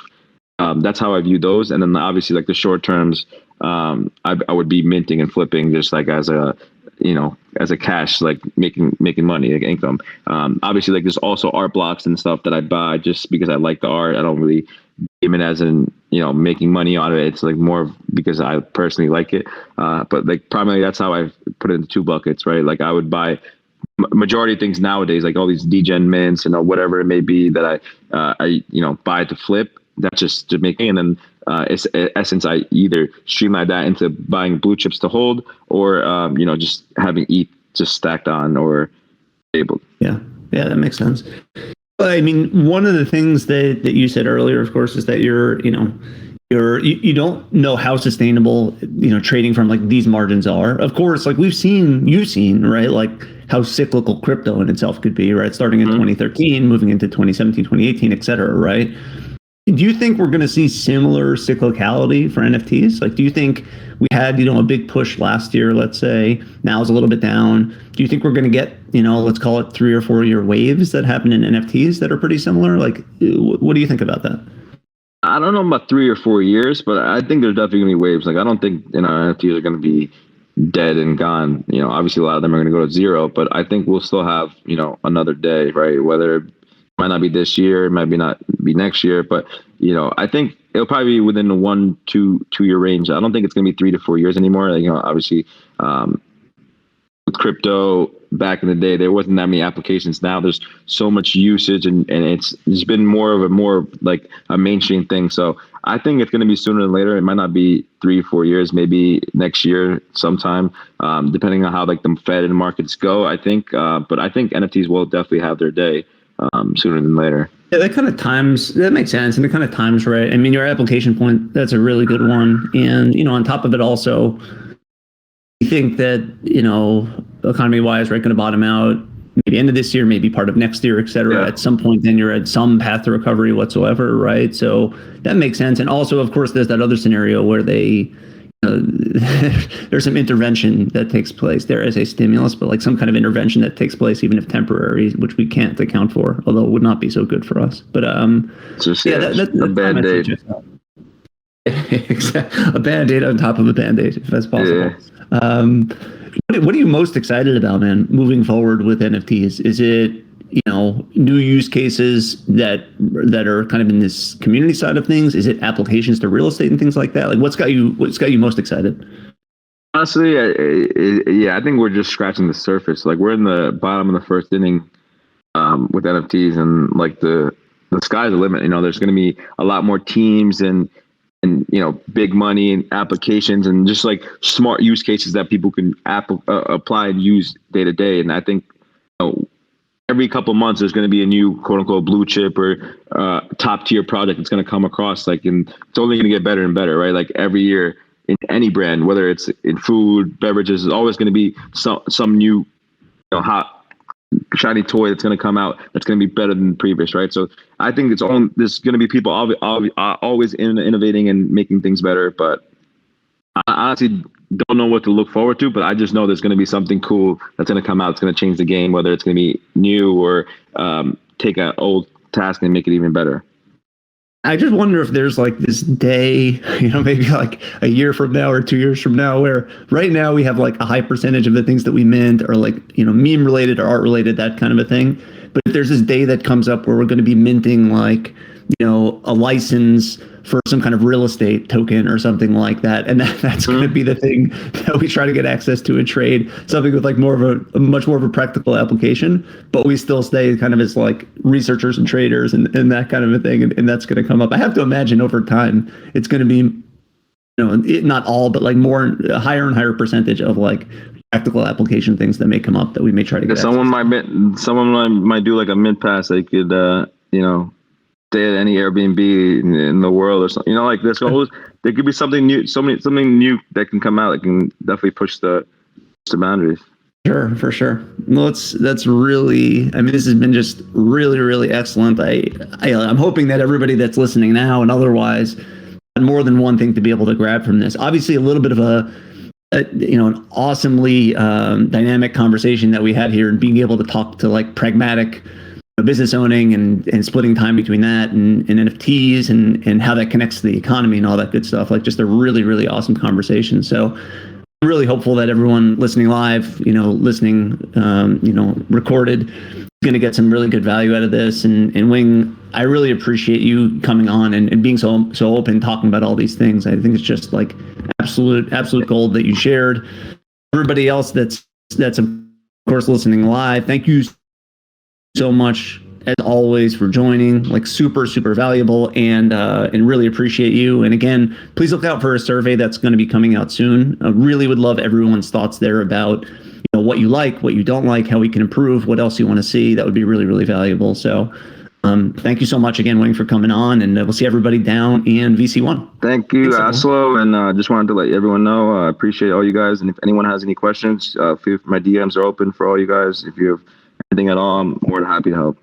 That's how I view those. And then obviously like the short terms, I would be minting and flipping just like as a cash, like making money, like income. Obviously like there's also art blocks and stuff that I buy just because I like the art. I don't really aim it as in, making money out of it. It's like more because I personally like it. But like primarily that's how I put it into two buckets, right? Like I would buy majority of things nowadays, like all these degen mints and whatever it may be that I buy to flip. That's just to make, and then it's essence I either streamline that into buying blue chips to hold, or just having ETH just stacked on or stable. Yeah, that makes sense. But I mean, one of the things that you said earlier, of course, is that you don't know how sustainable trading from like these margins are. Of course, like you've seen right, like how cyclical crypto in itself could be, right? Starting in 2013, moving into 2017, 2018, et cetera, right? Do you think we're going to see similar cyclicality for NFTs? Like, do you think we had, a big push last year, let's say, now it's a little bit down. Do you think we're going to get, let's call it 3 or 4 year waves that happen in NFTs that are pretty similar? Like, what do you think about that? I don't know about 3 or 4 years, but I think there's definitely going to be waves. Like, I don't think, NFTs are going to be dead and gone. Obviously a lot of them are going to go to zero, but I think we'll still have, another day, right? Whether might not be this year, it might not be next year, but I think it'll probably be within the 1-2 year range. I don't think it's going to be 3 to 4 years anymore. Like, obviously, with crypto back in the day, there wasn't that many applications. Now there's so much usage, and it's been more like a mainstream thing. So I think it's going to be sooner than later. It might not be 3 or 4 years, maybe next year sometime, depending on how like the Fed and markets go. I think, but I think NFTs will definitely have their day. Sooner than later. Yeah, that makes sense. And it kind of times right. I mean, your application point, that's a really good one. And, on top of it also, you think that, economy wise, right, going to bottom out maybe end of this year, maybe part of next year, et cetera. Yeah. At some point, then you're at some path to recovery whatsoever, right? So that makes sense. And also, of course, there's that other scenario where there's some intervention that takes place. There is a stimulus, but like some kind of intervention that takes place, even if temporary, which we can't account for, although it would not be so good for us. But that's a band-aid. A band-aid on top of a band-aid, if that's possible. Yeah. What are you most excited about, man, moving forward with NFTs? Is it new use cases that are kind of in this community side of things? Is it applications to real estate and things like that? Like, what's got you most excited? Honestly, I think we're just scratching the surface. Like, we're in the bottom of the first inning with NFTs, and like the sky's the limit. There's going to be a lot more teams and big money and applications and just like smart use cases that people can apply and use day to day. And I think every couple of months there's going to be a new quote unquote blue chip or top tier project that's going to come across, like, and it's only going to get better and better, right? Like every year in any brand, whether it's in food, beverages, there's always going to be some new hot shiny toy that's going to come out that's going to be better than the previous, right? So I think there's going to be people always innovating and making things better, but I honestly don't know what to look forward to, but I just know there's going to be something cool that's going to come out. It's going to change the game, whether it's going to be new or take an old task and make it even better. I just wonder if there's like this day, maybe like a year from now or 2 years from now, where right now we have like a high percentage of the things that we mint are like, meme related or art related, that kind of a thing. But if there's this day that comes up where we're going to be minting like, a license for some kind of real estate token or something like that, and that's going to be the thing that we try to get access to and trade, something with like much more of a practical application, but we still stay kind of as like researchers and traders and that kind of a thing, and that's going to come up. I have to imagine over time it's going to be not all, but like a higher and higher percentage of like practical application things that may come up that we may try to get. Someone might do like a mid pass. They could, stay at any Airbnb in the world or something. Like there's always there could be something new, something new that can come out that can definitely push the boundaries. Sure, for sure. Well, that's really. I mean, this has been just really, really excellent. I'm hoping that everybody that's listening now and otherwise had more than one thing to be able to grab from this. Obviously, a little bit of an awesomely dynamic conversation that we had here, and being able to talk to like pragmatic business owning and splitting time between that and NFTs and how that connects to the economy and all that good stuff. Like just a really, really awesome conversation. So I'm really hopeful that everyone listening live, listening, recorded, is going to get some really good value out of this. And Wing, I really appreciate you coming on and being so open, talking about all these things. I think it's just like absolute gold that you shared. Everybody else that's of course listening live, thank you so much as always for joining. Like super valuable, and really appreciate you. And again, please look out for a survey that's going to be coming out soon. I really would love everyone's thoughts there about what you like, what you don't like, how we can improve, what else you want to see. That would be really, really valuable. So thank you so much again, Wing, for coming on, and we'll see everybody down in VC1. Thank you, Aslo, and just wanted to let everyone know I appreciate all you guys, and if anyone has any questions, my DMs are open for all you guys. If you have anything at all, I'm more than happy to help.